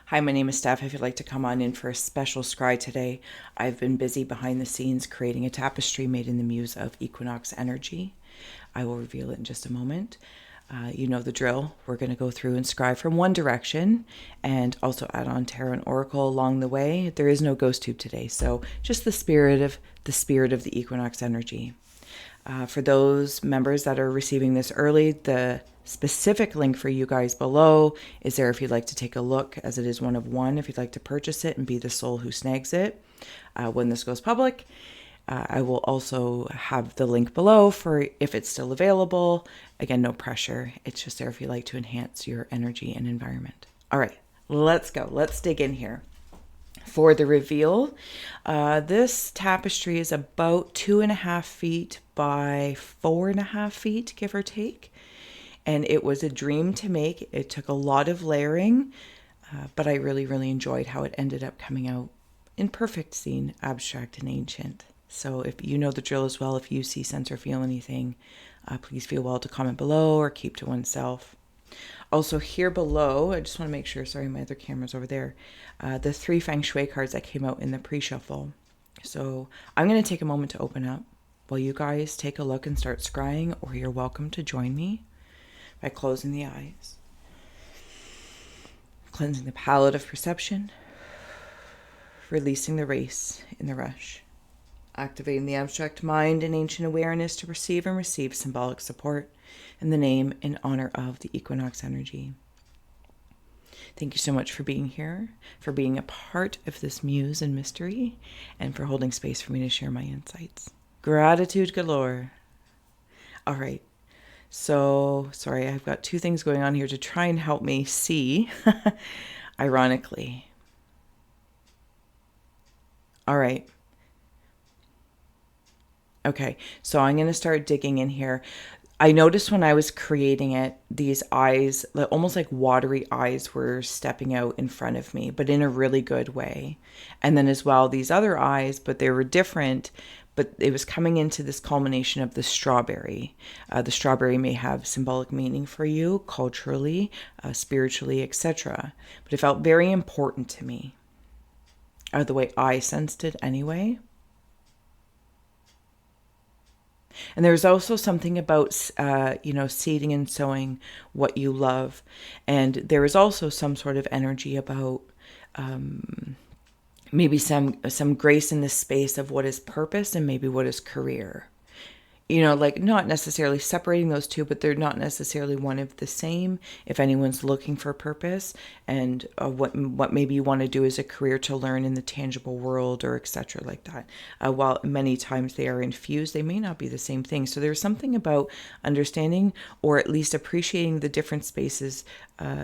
Hi, my name is Steph. If you'd like to come on in for a special scry today, I've been busy behind the scenes creating a tapestry made in the muse of Equinox energy. I will reveal it in just a moment. You know the drill. We're going to go through and scry from one direction and also add on tarot and oracle along the way. There is no ghost tube today, so just the spirit of the Equinox energy. For those members that are receiving this early, the specific link for you guys below is there if you'd like to take a look, as it is one of one, if you'd like to purchase it and be the soul who snags it when this goes public. I will also have the link below for if it's still available. Again, no pressure. It's just there if you'd like to enhance your energy and environment. All right, let's go. Let's dig in here. For the reveal, this tapestry is about 2.5 feet by 4.5 feet, give or take. And it was a dream to make. It took a lot of layering, but I really, really enjoyed how it ended up coming out in perfect scene, abstract and ancient. So if you know the drill as well, if you see, sense, or feel anything, please feel well to comment below or keep to oneself. Also here below, I just want to make sure, sorry, my other camera's over there, the 3 Feng Shui cards that came out in the pre-shuffle. So I'm going to take a moment to open up while you guys take a look and start scrying, or you're welcome to join me by closing the eyes, cleansing the palette of perception, releasing the race in the rush, activating the abstract mind and ancient awareness to perceive and receive symbolic support in the name and honor of the Equinox energy. Thank you so much for being here, for being a part of this muse and mystery, and for holding space for me to share my insights. Gratitude galore. All right. So, sorry, I've got 2 things going on here to try and help me see, ironically. All right. Okay, so I'm going to start digging in here. I noticed when I was creating it, these eyes, almost like watery eyes, were stepping out in front of me, but in a really good way. And then as well, these other eyes, but they were different, but it was coming into this culmination of the strawberry. The strawberry may have symbolic meaning for you, culturally, spiritually, etc. But it felt very important to me, the way I sensed it anyway. And there's also something about, seeding and sowing what you love. And there is also some sort of energy about maybe some grace in the space of what is purpose and maybe what is career. Like not necessarily separating those two, but they're not necessarily one of the same. If anyone's looking for purpose and what maybe you want to do as a career to learn in the tangible world or etc. like that. While many times they are infused, they may not be the same thing. So there's something about understanding or at least appreciating the different spaces,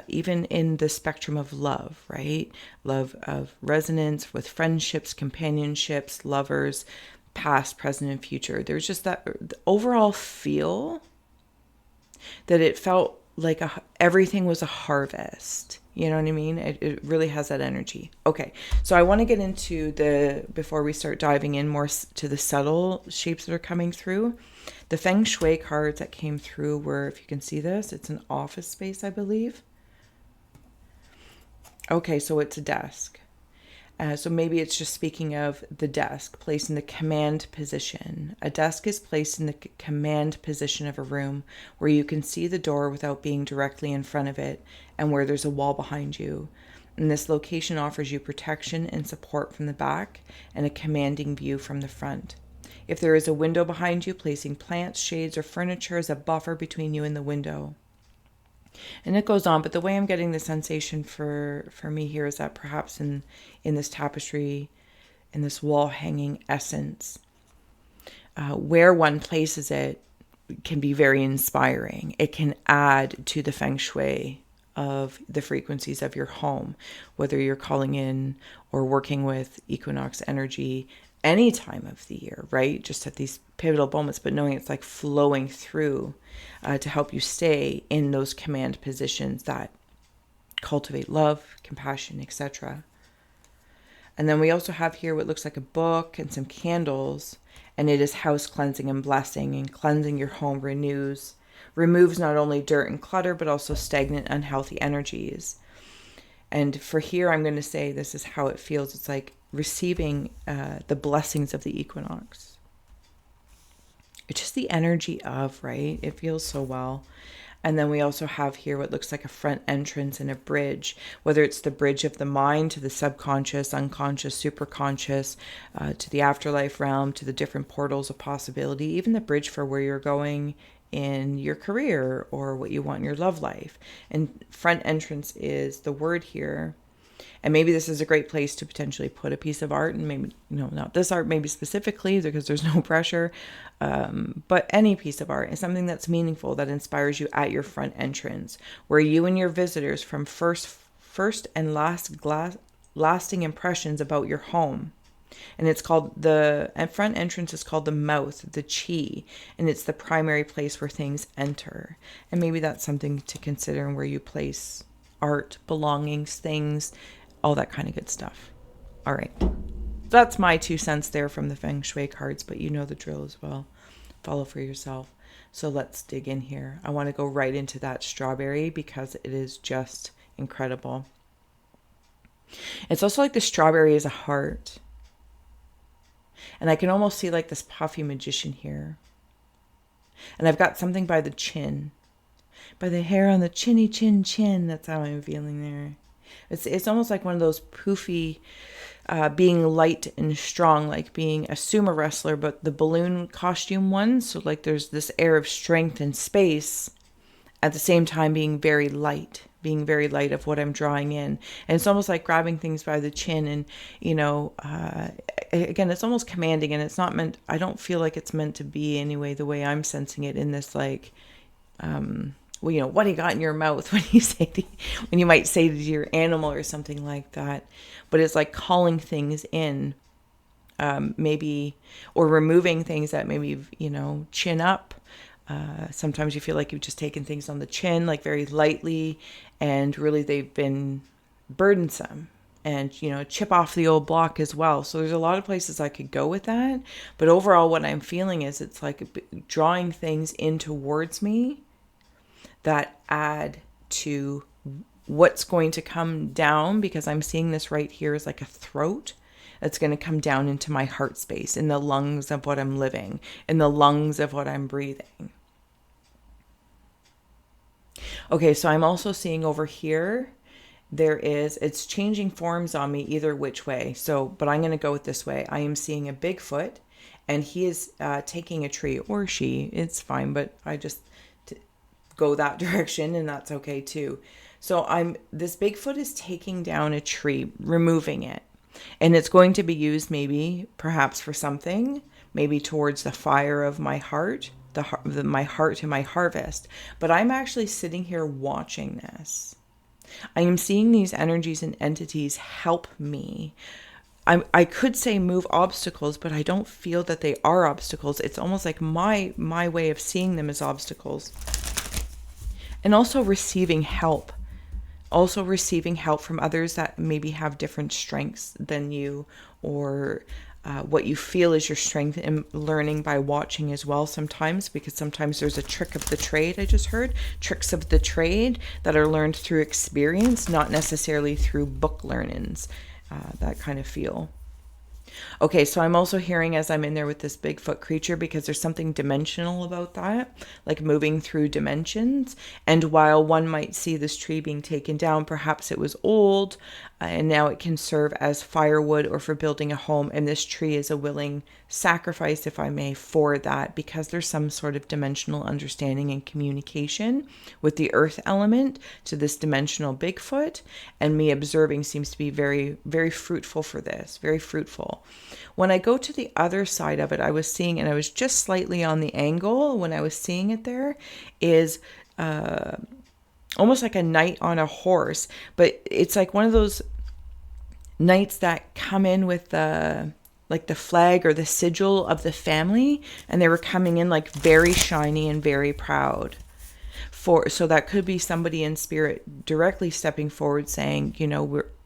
even in the spectrum of love, right? Love of resonance with friendships, companionships, lovers, past, present, and future. There's just that overall feel that it felt like everything was a harvest. You know what I mean? It really has that energy. Okay, so I want to get into before we start diving in more to the subtle shapes that are coming through. The Feng Shui cards that came through were, if you can see this, it's an office space, I believe. Okay, so it's a desk. So maybe it's just speaking of the desk, placed in the command position. A desk is placed in the command position of a room where you can see the door without being directly in front of it and where there's a wall behind you. And this location offers you protection and support from the back and a commanding view from the front. If there is a window behind you, placing plants, shades, or furniture as a buffer between you and the window. And it goes on, but the way I'm getting the sensation for me here is that perhaps in this tapestry, in this wall hanging essence, where one places it can be very inspiring. It can add to the feng shui of the frequencies of your home, whether you're calling in or working with Equinox energy any time of the year, right? Just at these pivotal moments, but knowing it's like flowing through to help you stay in those command positions that cultivate love, compassion, etc. And then we also have here what looks like a book and some candles, and it is house cleansing and blessing, and cleansing your home removes not only dirt and clutter, but also stagnant, unhealthy energies. And for here, I'm going to say this is how it feels. It's like receiving the blessings of the equinox. It's just the energy of, right? It feels so well. And then we also have here what looks like a front entrance and a bridge, whether it's the bridge of the mind to the subconscious, unconscious, superconscious, to the afterlife realm, to the different portals of possibility, even the bridge for where you're going in your career or what you want in your love life. And front entrance is the word here. And maybe this is a great place to potentially put a piece of art, and maybe, not this art, maybe specifically, because there's no pressure. But any piece of art is something that's meaningful, that inspires you at your front entrance, where you and your visitors from first and lasting impressions about your home. And it's called, the front entrance is called the mouth, the chi, and it's the primary place where things enter. And maybe that's something to consider, where you place art, belongings, things, all that kind of good stuff. All right. That's my 2 cents there from the Feng Shui cards, but you know the drill as well. Follow for yourself. So let's dig in here. I want to go right into that strawberry because it is just incredible. It's also like the strawberry is a heart. And I can almost see like this puffy magician here. And I've got something by the chin. By the hair on the chinny chin. That's how I'm feeling there. It's almost like one of those poofy, being light and strong, like being a sumo wrestler, but the balloon costume one. So like there's this air of strength and space, at the same time being very light of what I'm drawing in. And it's almost like grabbing things by the chin and, again, it's almost commanding, and it's not meant, I don't feel like it's meant to be anyway, the way I'm sensing it in this, like, what do you got in your mouth when you might say to your animal or something like that. But it's like calling things in, maybe, or removing things that maybe, chin up. Sometimes you feel like you've just taken things on the chin, like very lightly, and really they've been burdensome. And, chip off the old block as well. So there's a lot of places I could go with that. But overall, what I'm feeling is it's like drawing things in towards me that add to what's going to come down, because I'm seeing this right here as like a throat that's going to come down into my heart space, in the lungs of what I'm living, in the lungs of what I'm breathing. Okay, so I'm also seeing over here, it's changing forms on me either which way. So, but I'm going to go with this way. I am seeing a Bigfoot, and he is taking a tree, or she, it's fine, but I just go that direction, and that's okay too. So this Bigfoot is taking down a tree, removing it, and it's going to be used perhaps for something, maybe towards the fire of my heart, my heart to my harvest. But I'm actually sitting here watching this. I am seeing these energies and entities help me. I could say move obstacles, but I don't feel that they are obstacles. It's almost like my way of seeing them as obstacles. And also receiving help. From others that maybe have different strengths than you, or what you feel is your strength, and learning by watching as well sometimes, because sometimes there's a trick of the trade. I just heard tricks of the trade that are learned through experience, not necessarily through book learnings, that kind of feel. Okay, so I'm also hearing, as I'm in there with this Bigfoot creature, because there's something dimensional about that, like moving through dimensions. And while one might see this tree being taken down, perhaps it was old, and now it can serve as firewood or for building a home. And this tree is a willing sacrifice, if I may, for that, because there's some sort of dimensional understanding and communication with the earth element to this dimensional Bigfoot. And me observing seems to be very, very fruitful for this, very fruitful. When I go to the other side of it, I was seeing, and I was just slightly on the angle when I was seeing it there, is almost like a knight on a horse, but it's like one of those knights that come in with the flag or the sigil of the family, and they were coming in like very shiny and very proud. So that could be somebody in spirit directly stepping forward saying,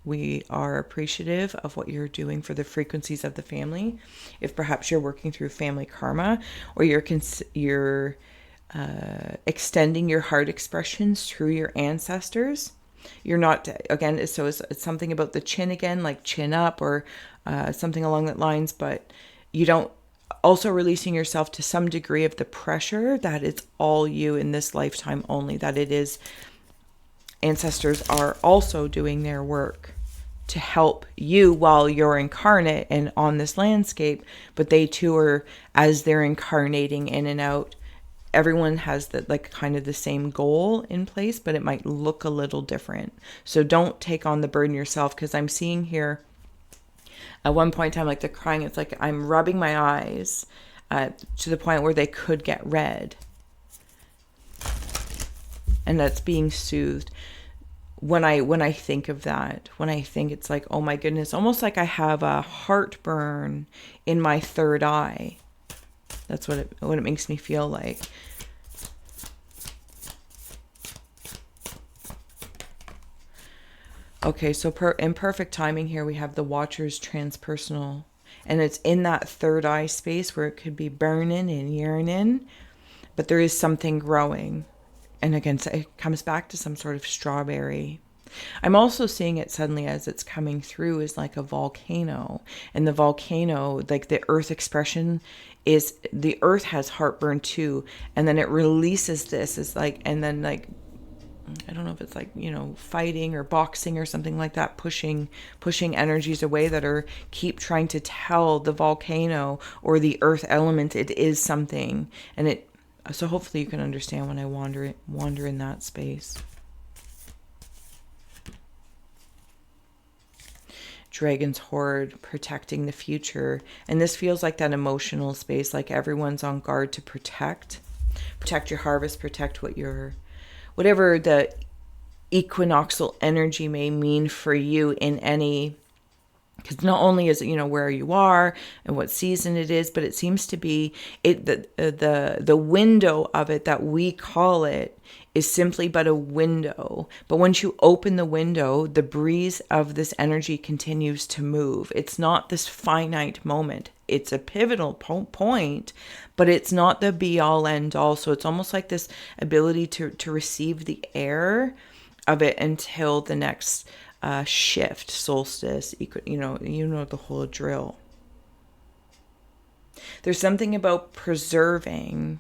we are appreciative of what you're doing for the frequencies of the family. If perhaps you're working through family karma, or you're extending your heart expressions through your ancestors. You're not, again, so it's something about the chin again, like chin up or something along that lines, but you don't, also releasing yourself to some degree of the pressure that it's all you in this lifetime only, that it is ancestors are also doing their work to help you while you're incarnate and on this landscape, but they too are, as they're incarnating in and out, everyone has the, like, kind of the same goal in place, but it might look a little different. So don't take on the burden yourself, because I'm seeing here at one point in time, like the crying, it's like I'm rubbing my eyes to the point where they could get red, and that's being soothed. When I think of that, when I think, it's like, oh my goodness, almost like I have a heartburn in my third eye. That's what it makes me feel like. Okay, so in perfect timing here, we have the Watcher's transpersonal. And it's in that third eye space where it could be burning and yearning, but there is something growing. And again, it comes back to some sort of strawberry. I'm also seeing it suddenly as it's coming through is like a volcano. And the volcano, like the earth expression is, the earth has heartburn too. And then it releases this, is like, and then like, I don't know if it's like, fighting or boxing or something like that, pushing energies away that are keep trying to tell the volcano or the earth element it is something. And so hopefully you can understand when I wander in that space. Dragon's horde, protecting the future. And this feels like that emotional space, like everyone's on guard to protect your harvest, protect whatever the equinoxial energy may mean for you in any, because not only is it, where you are and what season it is, but it seems to be the window of it that we call it is simply but a window. But once you open the window, the breeze of this energy continues to move. It's not this finite moment. It's a pivotal point, but it's not the be all end all. So it's almost like this ability to receive the air of it until the next shift, solstice, the whole drill. There's something about preserving.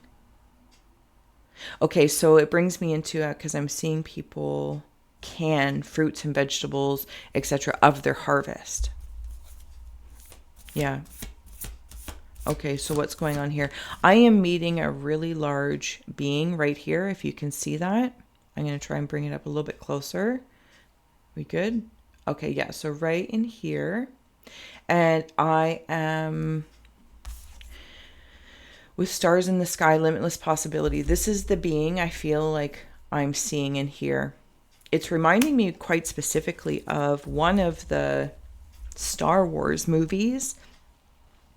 Okay, so it brings me into, because I'm seeing people can fruits and vegetables, etc., of their harvest. Yeah. Okay, so what's going on here? I am meeting a really large being right here, if you can see that. I'm going to try and bring it up a little bit closer. We good? Okay, yeah, so right in here. And I am with stars in the sky, limitless possibility. This is the being I feel like I'm seeing in here. It's reminding me quite specifically of one of the Star Wars movies.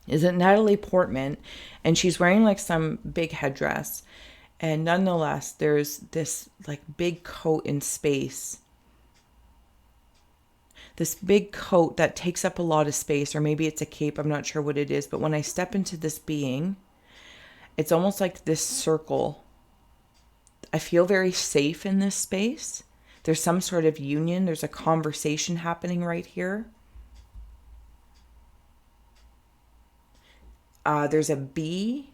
Is it Natalie Portman? And she's wearing like some big headdress. And nonetheless, there's this like big coat in space. This big coat that takes up a lot of space, or maybe it's a cape, I'm not sure what it is. But when I step into this being, it's almost like this circle. I feel very safe in this space. There's some sort of union. There's a conversation happening right here. There's a bee.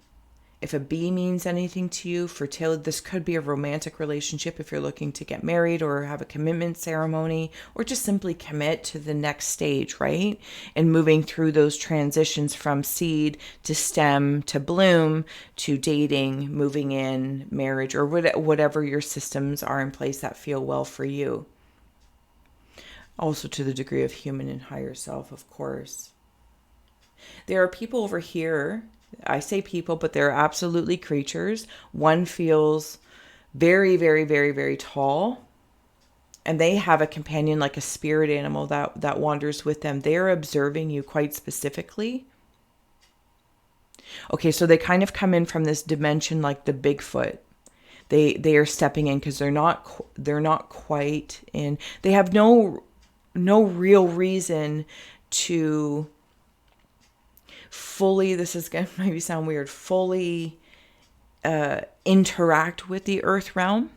If a bee means anything to you, fertility, this could be a romantic relationship if you're looking to get married or have a commitment ceremony, or just simply commit to the next stage, right? And moving through those transitions from seed to stem to bloom to dating, moving in, marriage, or whatever your systems are in place that feel well for you. Also to the degree of human and higher self, of course. There are people over here. I say people, but they're absolutely creatures. One feels very, very, very, very tall. And they have a companion, like a spirit animal that wanders with them. They're observing you quite specifically. Okay, so they kind of come in from this dimension like the Bigfoot. They are stepping in because they're not quite in. They have no real reason to fully, this is going to maybe sound weird, fully interact with the earth realm.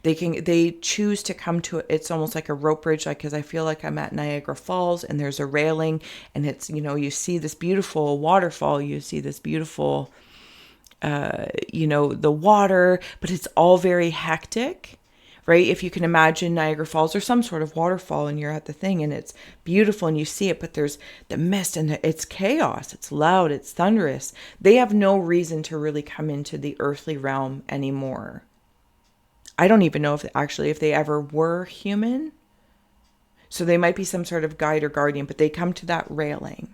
They choose to come to it. It's almost like a rope bridge, like, because I feel like I'm at Niagara Falls and there's a railing, and it's, you see this beautiful waterfall, you see this beautiful, the water, but it's all very hectic, right? If you can imagine Niagara Falls or some sort of waterfall, and you're at the thing and it's beautiful and you see it, but there's the mist and it's chaos, it's loud, it's thunderous. They have no reason to really come into the earthly realm anymore. I don't even know if they ever were human. So they might be some sort of guide or guardian, but they come to that railing.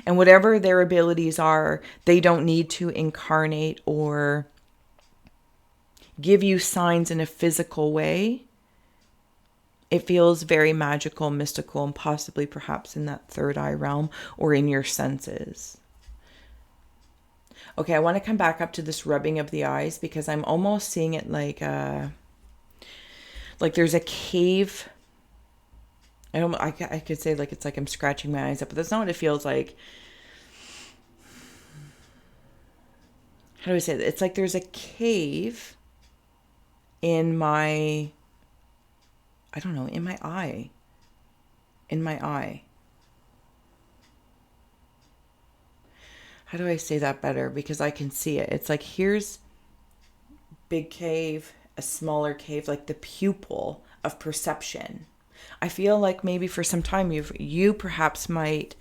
And whatever their abilities are, they don't need to incarnate or give you signs in a physical way. It feels very magical, mystical, and possibly perhaps in that third eye realm or in your senses. Okay, I want to come back up to this rubbing of the eyes, because I'm almost seeing it like there's a cave. I could say like it's like I'm scratching my eyes up, but that's not what it feels like. How do I say it? It's like there's a cave in my, I don't know, in my eye. In my eye. How do I say that better? Because I can see it. It's like here's big cave, a smaller cave, like the pupil of perception. I feel like maybe for some time you perhaps might,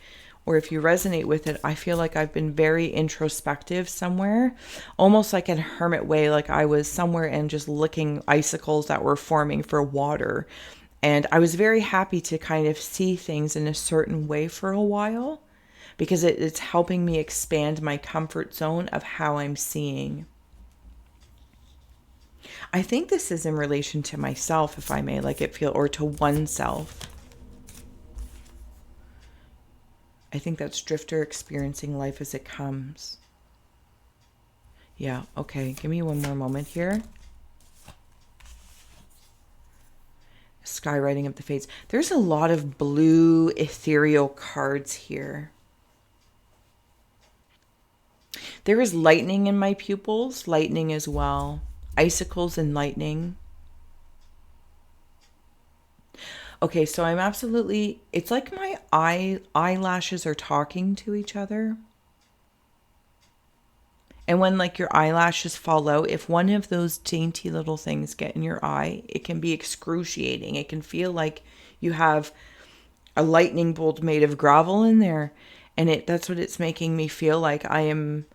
or if you resonate with it, I feel like I've been very introspective somewhere, almost like in a hermit way, like I was somewhere and just licking icicles that were forming for water. And I was very happy to kind of see things in a certain way for a while, because it's helping me expand my comfort zone of how I'm seeing. I think this is in relation to myself, if I may, like it feel, or to oneself. I think that's drifter experiencing life as it comes. Yeah, okay. Give me one more moment here. Skywriting of the Fates. There's a lot of blue ethereal cards here. There is lightning in my pupils, lightning as well. Icicles and lightning. Okay, so I'm absolutely, it's like my eyelashes are talking to each other. And when like your eyelashes fall out, if one of those dainty little things get in your eye, it can be excruciating. It can feel like you have a lightning bolt made of gravel in there. And that's what it's making me feel like. I am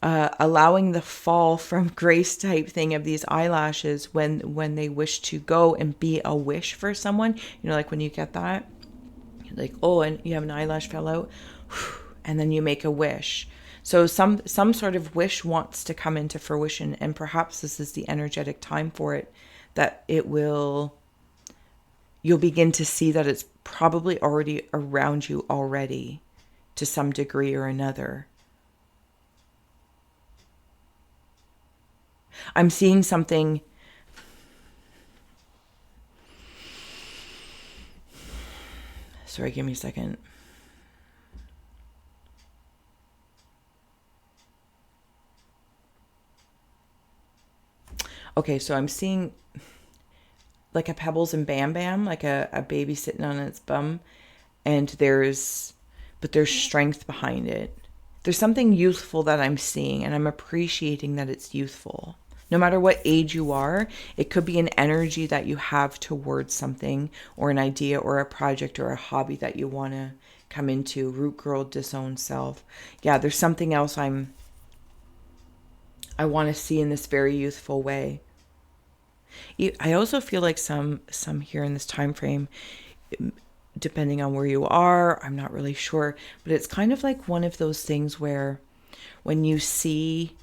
allowing the fall from grace type thing of these eyelashes when they wish to go and be a wish for someone. Like when you get that, like, oh, and you have an eyelash fell out, and then you make a wish. So some sort of wish wants to come into fruition, and perhaps this is the energetic time for it, that you'll begin to see that it's probably already around you already to some degree or another. I'm seeing something. Sorry, give me a second. Okay, so I'm seeing like a Pebbles and Bam Bam, like a baby sitting on its bum, and there's strength behind it. There's something youthful that I'm seeing, and I'm appreciating that it's youthful. No matter what age you are, it could be an energy that you have towards something, or an idea, or a project, or a hobby that you want to come into. Root girl, disowned self. Yeah, there's something else I want to see in this very youthful way. I also feel like some here in this time frame, depending on where you are, I'm not really sure, but it's kind of like one of those things where when you see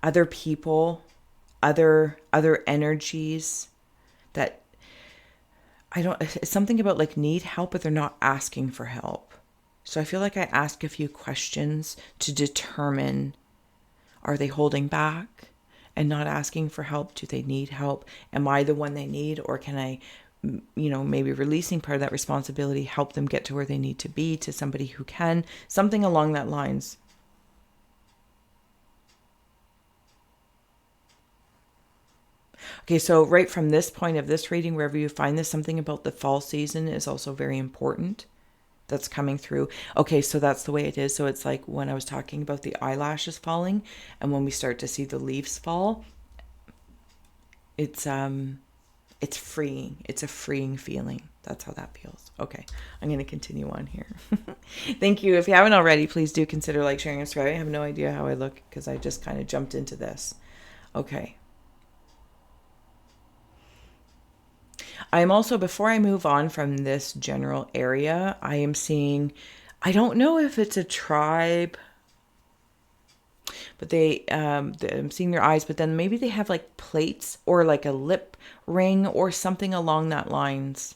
other people, other energies that it's something about like need help, but they're not asking for help. So I feel like I ask a few questions to determine, are they holding back and not asking for help? Do they need help? Am I the one they need? Or can I, maybe releasing part of that responsibility, help them get to where they need to be, to somebody who can, something along that lines. Okay, so right from this point of this reading, wherever you find this, something about the fall season is also very important. That's coming through. Okay, so that's the way it is. So it's like when I was talking about the eyelashes falling, and when we start to see the leaves fall, it's freeing. It's a freeing feeling. That's how that feels. Okay, I'm going to continue on here. Thank you. If you haven't already, please do consider like, sharing, and subscribing. I have no idea how I look because I just kind of jumped into this. Okay. I'm also, before I move on from this general area, I am seeing, I don't know if it's a tribe, but I'm seeing their eyes, but then maybe they have like plates or like a lip ring or something along that lines.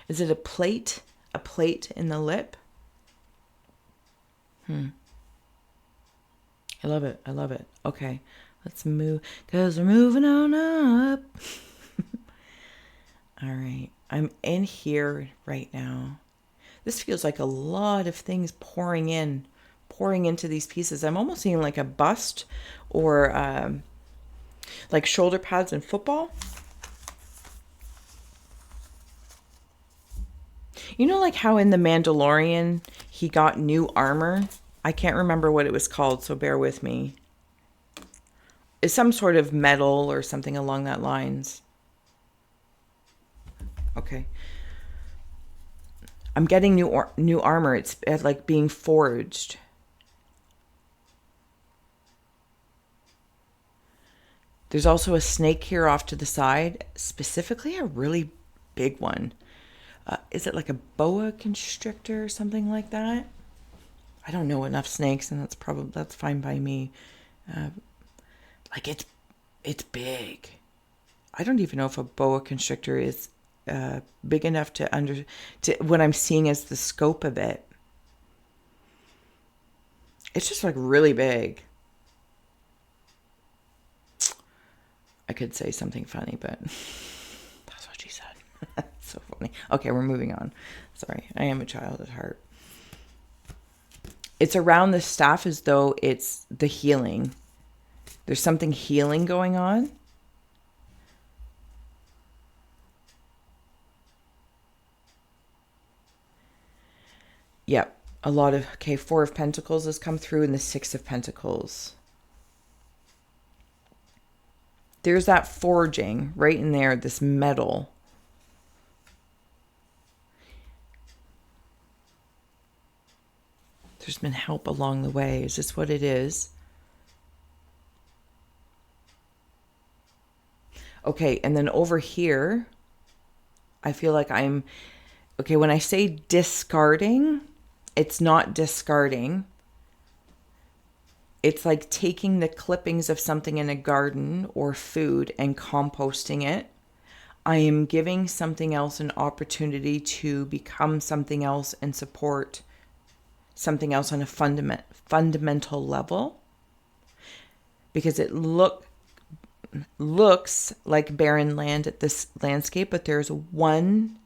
Is it a plate? A plate in the lip? I love it. I love it. Okay. Let's move, because we're moving on up. All right. I'm in here right now. This feels like a lot of things pouring into these pieces. I'm almost seeing like a bust or like shoulder pads in football. You know, like how in The Mandalorian, he got new armor? I can't remember what it was called, so bear with me. It's some sort of metal or something along that lines. Okay. I'm getting new armor. It's like being forged. There's also a snake here off to the side, specifically a really big one. Is it like a boa constrictor or something like that? I don't know enough snakes, and that's fine by me. Like it's big. I don't even know if a boa constrictor is big enough to what I'm seeing as the scope of it. It's just like really big. I could say something funny, but that's what she said. So funny. Okay, we're moving on. Sorry, I am a child at heart. It's around the staff as though it's the healing. There's something healing going on. Yep, a lot of, okay, Four of Pentacles has come through and the Six of Pentacles. There's that forging right in there, this metal. There's been help along the way. Is this what it is? Okay, and then over here, I feel like okay, when I say discarding, it's not discarding. It's like taking the clippings of something in a garden or food and composting it. I am giving something else an opportunity to become something else and support something else on a fundamental level. Because it looks like barren land at this landscape, but there's one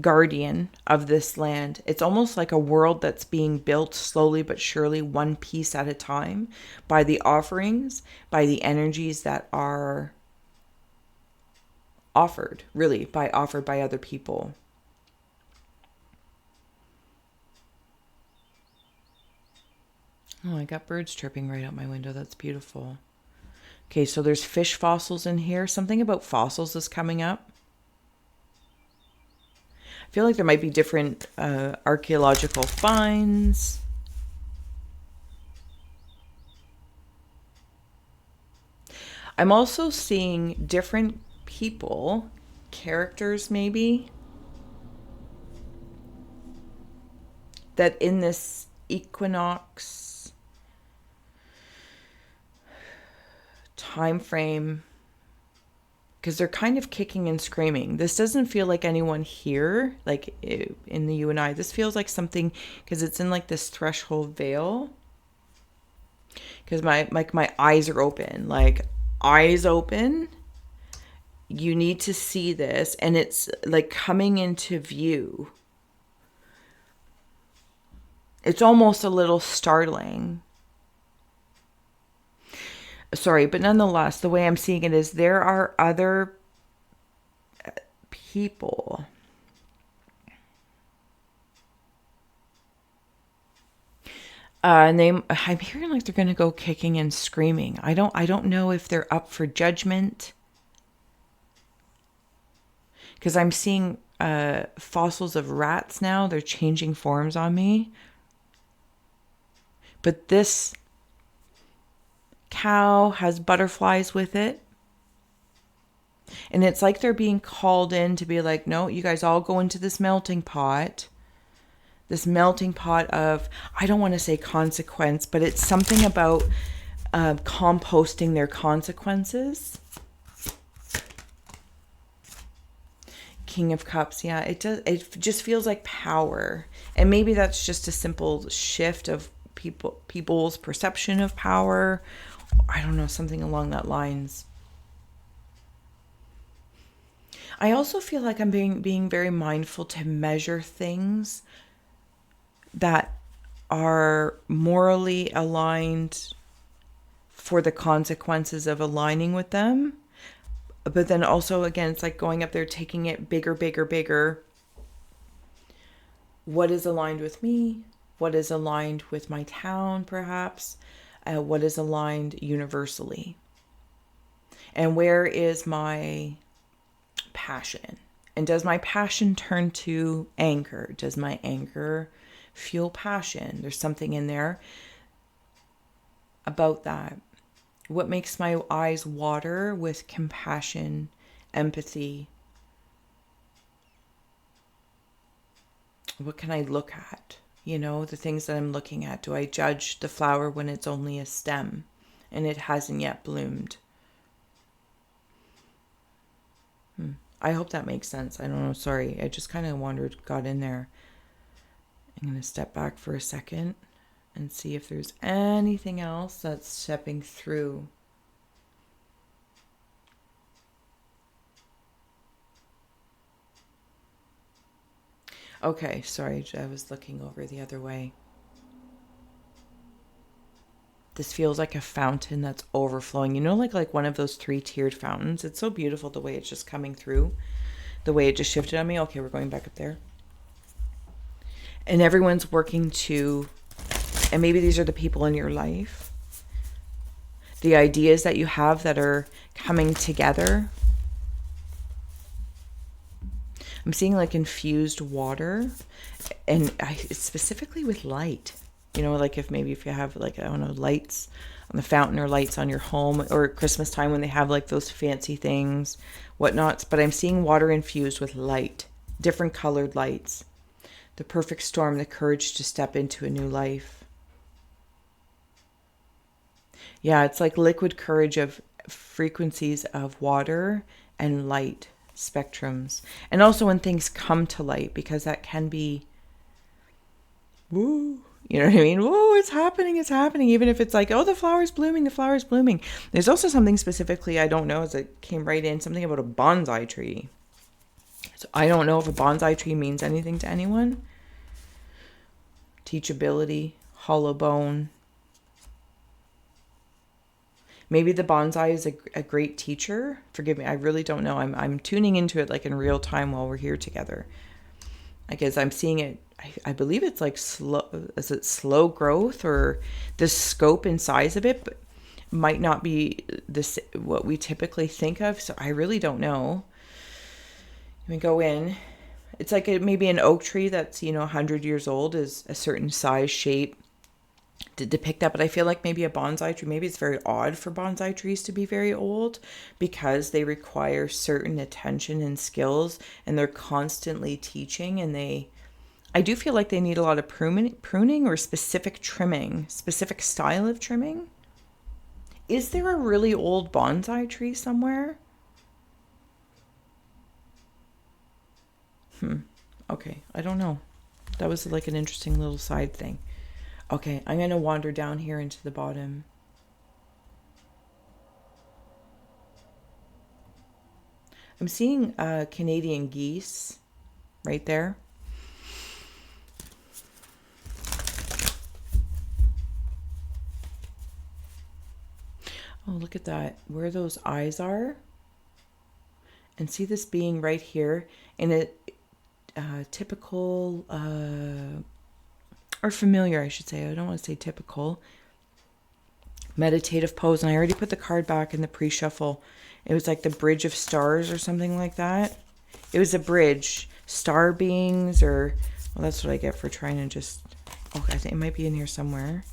guardian of this land. It's almost like a world that's being built slowly but surely, one piece at a time, by the offerings, by the energies that are offered by other people. Oh, I got birds chirping right out my window. That's beautiful. Okay, so there's fish fossils in here. Something about fossils is coming up. I feel like there might be different archaeological finds. I'm also seeing different people, characters maybe, that in this equinox time frame, because they're kind of kicking and screaming. This doesn't feel like anyone here, like in the you and I. This feels like something, because it's in like this threshold veil. Because my eyes are open, like eyes open. You need to see this, and it's like coming into view. It's almost a little startling. sorry, but nonetheless, the way I'm seeing it is there are other people. And I'm hearing like they're going to go kicking and screaming. I don't know if they're up for judgment, because I'm seeing fossils of rats now. They're changing forms on me. But this cow has butterflies with it. And it's like they're being called in to be like, no, you guys all go into this melting pot. This melting pot of, I don't want to say consequence, but it's something about composting their consequences. King of Cups, yeah, it does. It just feels like power, and maybe that's just a simple shift of people's perception of power. I don't know, something along that lines. I also feel like I'm being very mindful to measure things that are morally aligned for the consequences of aligning with them. But then also, again, it's like going up there, taking it bigger, bigger, bigger. What is aligned with me? What is aligned with my town, perhaps? What is aligned universally? And where is my passion? And does my passion turn to anger? Does my anger fuel passion? There's something in there about that. What makes my eyes water with compassion, empathy? What can I look at? You know, the things that I'm looking at. Do I judge the flower when it's only a stem and it hasn't yet bloomed? I hope that makes sense. I don't know. Sorry. I just kind of got in there. I'm going to step back for a second and see if there's anything else that's stepping through. Okay, sorry, I was looking over the other way. This feels like a fountain that's overflowing. You know, like one of those 3-tiered fountains. It's so beautiful the way it's just coming through. The way it just shifted on me. Okay, we're going back up there. And everyone's working to, and maybe these are the people in your life. The ideas that you have that are coming together. I'm seeing like infused water, and specifically with light. You know, like if you have like, I don't know, lights on the fountain or lights on your home, or at Christmas time when they have like those fancy things, whatnots. But I'm seeing water infused with light, different colored lights. The perfect storm, the courage to step into a new life. Yeah, it's like liquid courage of frequencies of water and light spectrums. And also when things come to light, because that can be, woo, you know what I mean? Whoa, it's happening. Even if it's like, oh, the flower's blooming. There's also something specifically, I don't know, as it came right in, something about a bonsai tree. So I don't know if a bonsai tree means anything to anyone. Teachability, hollow bone. Maybe the bonsai is a great teacher. Forgive me, I really don't know. I'm tuning into it like in real time while we're here together. I guess I'm seeing it. I believe it's like slow. Is it slow growth, or the scope and size of it but might not be this what we typically think of. So I really don't know. We go in. It's like maybe an oak tree that's 100 years old is a certain size, shape to depict that. But I feel like maybe a bonsai tree, maybe it's very odd for bonsai trees to be very old because they require certain attention and skills, and they're constantly teaching, and I do feel like they need a lot of pruning or specific trimming, specific style of trimming. Is there a really old bonsai tree somewhere? Okay, I don't know. That was like an interesting little side thing. Okay, I'm going to wander down here into the bottom. I'm seeing Canadian geese right there. Oh, look at that. Where those eyes are. And see this being right here in a typical, or familiar, I should say. I don't want to say typical. Meditative pose. And I already put the card back in the pre-shuffle. It was like the bridge of stars or something like that. It was a bridge. Star beings or... Well, that's what I get for trying to just... Oh, I think it might be in here somewhere.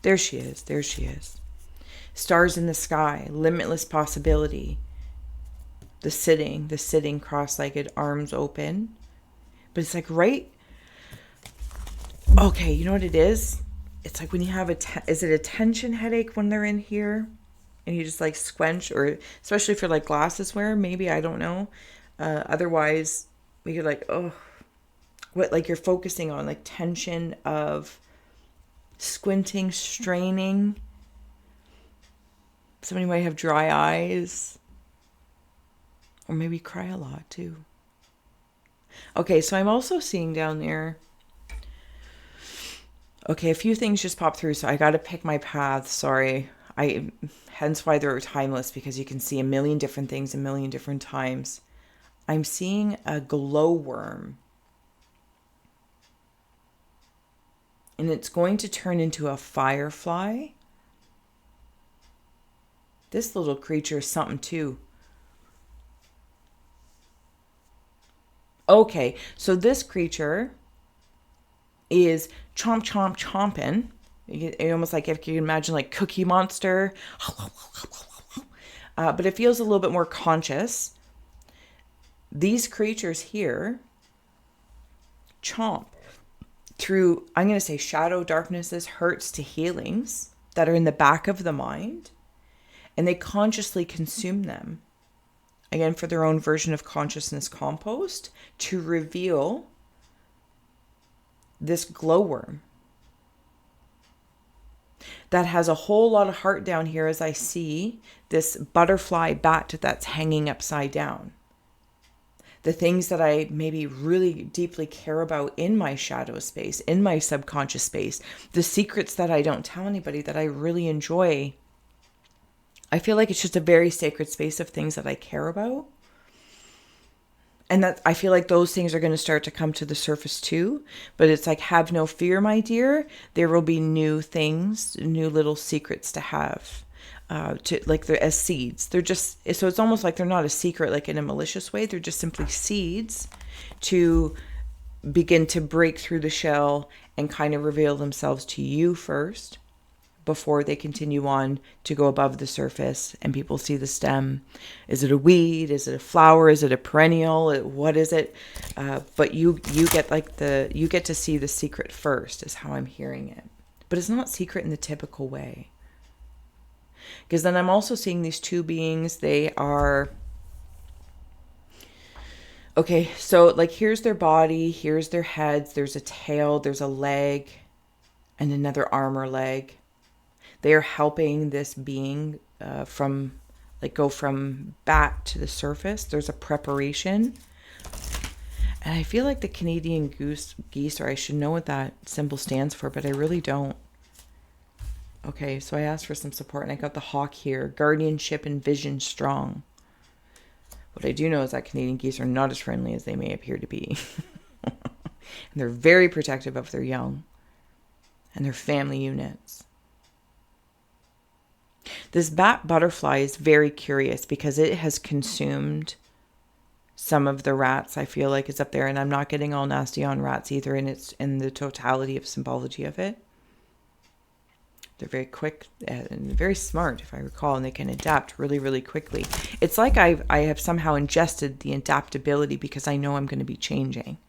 There she is. There she is. Stars in the sky. Limitless possibility. The sitting cross-legged, arms open. But it's like right... Okay, you know what it is? It's like when you have is it a tension headache when they're in here? And you just like squench, or especially if you're like glasses wearer, maybe, I don't know. Otherwise, we could like, oh, what, like you're focusing on like tension of squinting, straining. Somebody might have dry eyes. Or maybe cry a lot too. Okay, so I'm also seeing down there. Okay, a few things just popped through, so I got to pick my path. Sorry. Hence why they're timeless, because you can see a million different things a million different times. I'm seeing a glowworm. And it's going to turn into a firefly. This little creature is something too. Okay, so this creature is chomping. Almost like if you can imagine like Cookie Monster. But it feels a little bit more conscious. These creatures here chomp through, I'm going to say, shadow, darknesses, hurts to healings that are in the back of the mind. And they consciously consume them. Again, for their own version of consciousness compost to reveal this glowworm that has a whole lot of heart down here, as I see this butterfly bat that's hanging upside down. The things that I maybe really deeply care about in my shadow space, in my subconscious space, the secrets that I don't tell anybody that I really enjoy. I feel like it's just a very sacred space of things that I care about. And that I feel like those things are going to start to come to the surface too. But it's like, have no fear, my dear. There will be new things, new little secrets to have. Like they're as seeds. They're just, so it's almost like they're not a secret like in a malicious way. They're just simply seeds to begin to break through the shell and kind of reveal themselves to you first, before they continue on to go above the surface and people see the stem. Is it a weed? Is it a flower? Is it a perennial? What is it? But you get like you get to see the secret first, is how I'm hearing it. But it's not secret in the typical way. Because then I'm also seeing these two beings. They are... Okay, so like here's their body, here's their heads, there's a tail, there's a leg, and another arm or leg. They are helping this being go from bat to the surface. There's a preparation. And I feel like the Canadian geese, or I should know what that symbol stands for, but I really don't. Okay, so I asked for some support and I got the hawk here. Guardianship and vision strong. What I do know is that Canadian geese are not as friendly as they may appear to be. And they're very protective of their young and their family units. This bat butterfly is very curious because it has consumed some of the rats. I feel like it's up there, and I'm not getting all nasty on rats either in the totality of symbology of it. They're very quick and very smart, if I recall, and they can adapt really, really quickly. It's like I have somehow ingested the adaptability because I know I'm going to be changing.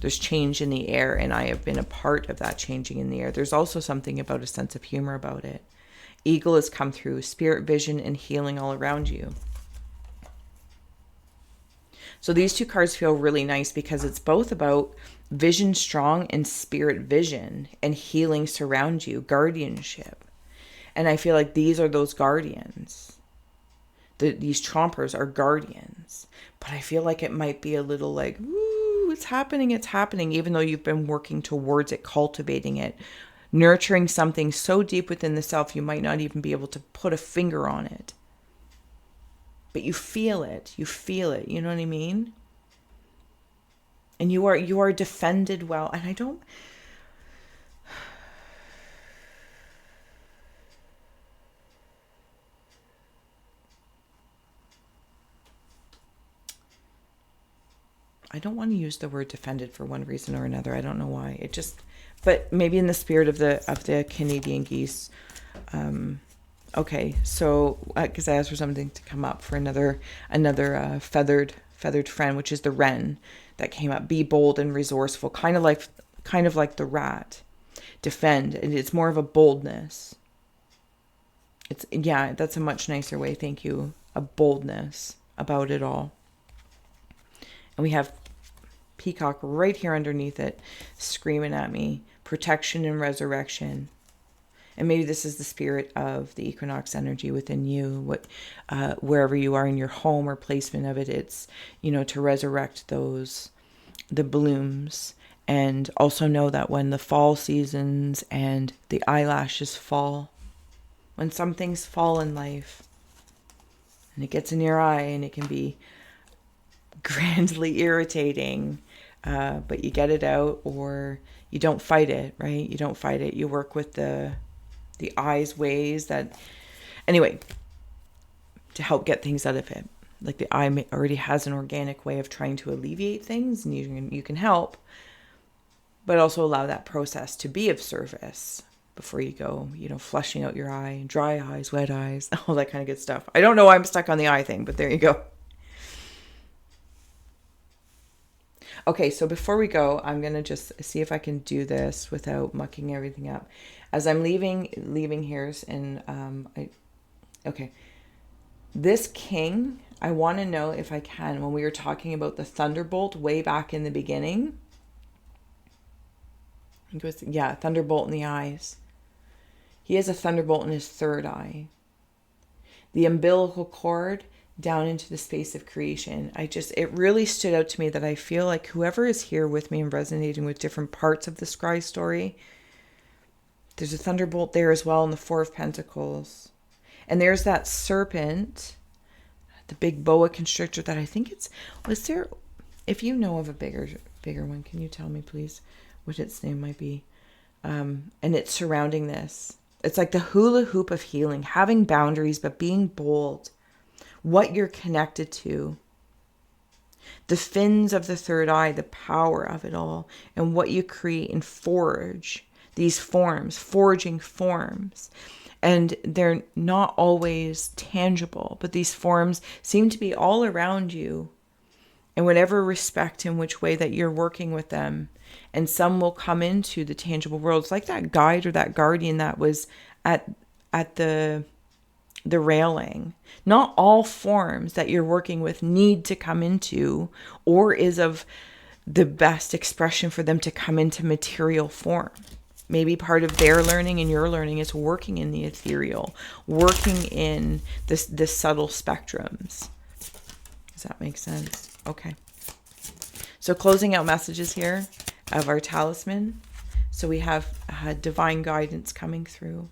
There's change in the air, and I have been a part of that changing in the air. There's also something about a sense of humor about it. Eagle has come through, spirit vision and healing all around you. So these two cards feel really nice because it's both about vision strong and spirit vision and healing surround you, guardianship. And I feel like these are those guardians. These chompers are guardians. But I feel like it might be a little like, ooh, it's happening, even though you've been working towards it, cultivating it, nurturing something so deep within the self you might not even be able to put a finger on it. But you feel it. You feel it. You know what I mean? And you are defended well. And I don't want to use the word defended for one reason or another. I don't know why. But maybe in the spirit of the Canadian geese. Okay, so because I asked for something to come up for another feathered friend, which is the wren that came up. Be bold and resourceful, kind of like the rat. Defend, and it's more of a boldness. That's a much nicer way. Thank you. A boldness about it all. And we have peacock right here underneath it, screaming at me, protection and resurrection. And maybe this is the spirit of the equinox energy within you, wherever you are in your home or placement of it, it's, to resurrect the blooms. And also know that when the fall seasons and the eyelashes fall, when some things fall in life and it gets in your eye and it can be grandly irritating, but you get it out, or you don't fight it, right? You don't fight it. You work with the eye's ways anyway, to help get things out of it. Like the eye already has an organic way of trying to alleviate things, and you can help, but also allow that process to be of service before you go, flushing out your eye, dry eyes, wet eyes, all that kind of good stuff. I don't know why I'm stuck on the eye thing, but there you go. Okay, so before we go, I'm going to just see if I can do this without mucking everything up. As I'm leaving here, and okay. This king, I want to know if I can, when we were talking about the thunderbolt way back in the beginning, I think it was, thunderbolt in the eyes. He has a thunderbolt in his third eye. The umbilical cord down into the space of creation. It really stood out to me that I feel like whoever is here with me and resonating with different parts of the Scry story, there's a thunderbolt there as well in the Four of Pentacles. And there's that serpent, the big boa constrictor that I think if you know of a bigger one, can you tell me please what its name might be? And it's surrounding this. It's like the hula hoop of healing, having boundaries, but being bold. What you're connected to, the fins of the third eye, the power of it all, and what you create and forge these forging forms. And they're not always tangible, but these forms seem to be all around you in whatever respect in which way that you're working with them. And some will come into the tangible world. It's like that guide or that guardian that was at the railing. Not all forms that you're working with need to come into or is of the best expression for them to come into material form. Maybe part of their learning and your learning is working in the ethereal, working in the subtle spectrums. Does that make sense? Okay. So closing out messages here of our talisman. So we have divine guidance coming through,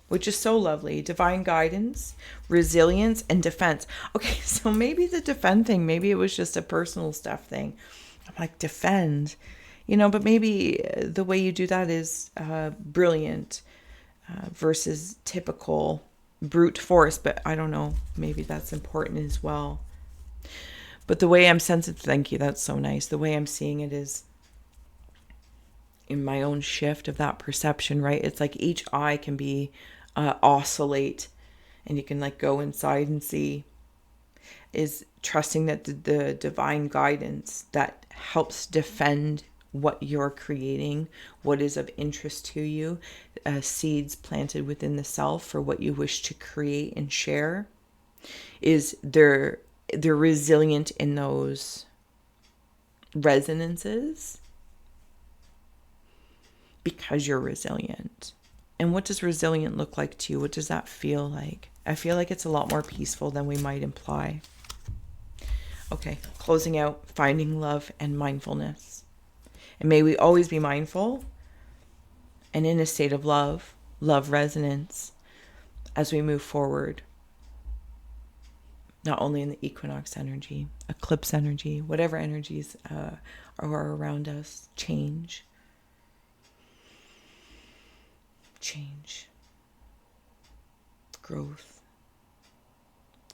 which is so lovely. Divine guidance, resilience, and defense. Okay, so maybe the defend thing, maybe it was just a personal stuff thing. I'm like, defend, but maybe the way you do that is brilliant versus typical brute force. But I don't know, maybe that's important as well. But the way I'm sensitive, thank you, that's so nice. The way I'm seeing it is in my own shift of that perception, right? It's like each eye can be oscillate, and you can like go inside and see, is trusting that the divine guidance that helps defend what you're creating, what is of interest to you, seeds planted within the self for what you wish to create and share, is they're resilient in those resonances because you're resilient. And what does resilient look like to you? What does that feel like? I feel like it's a lot more peaceful than we might imply. Okay, closing out, finding love and mindfulness. And may we always be mindful and in a state of love resonance as we move forward, not only in the equinox energy, eclipse energy, whatever energies are around us, change, growth,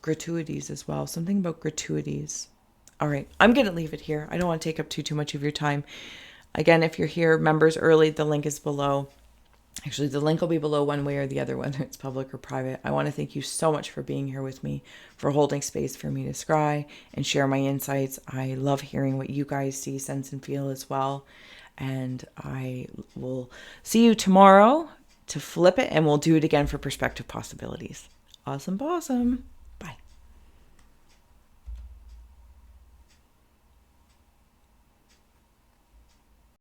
gratuities as well. Something about gratuities. All right, I'm going to leave it here. I don't want to take up too much of your time. Again, if you're here, members early, the link is below. Actually, the link will be below one way or the other, whether it's public or private. I want to thank you so much for being here with me, for holding space for me to scry and share my insights. I love hearing what you guys see, sense, and feel as well. And I will see you tomorrow to flip it, and we'll do it again for perspective possibilities. Awesome.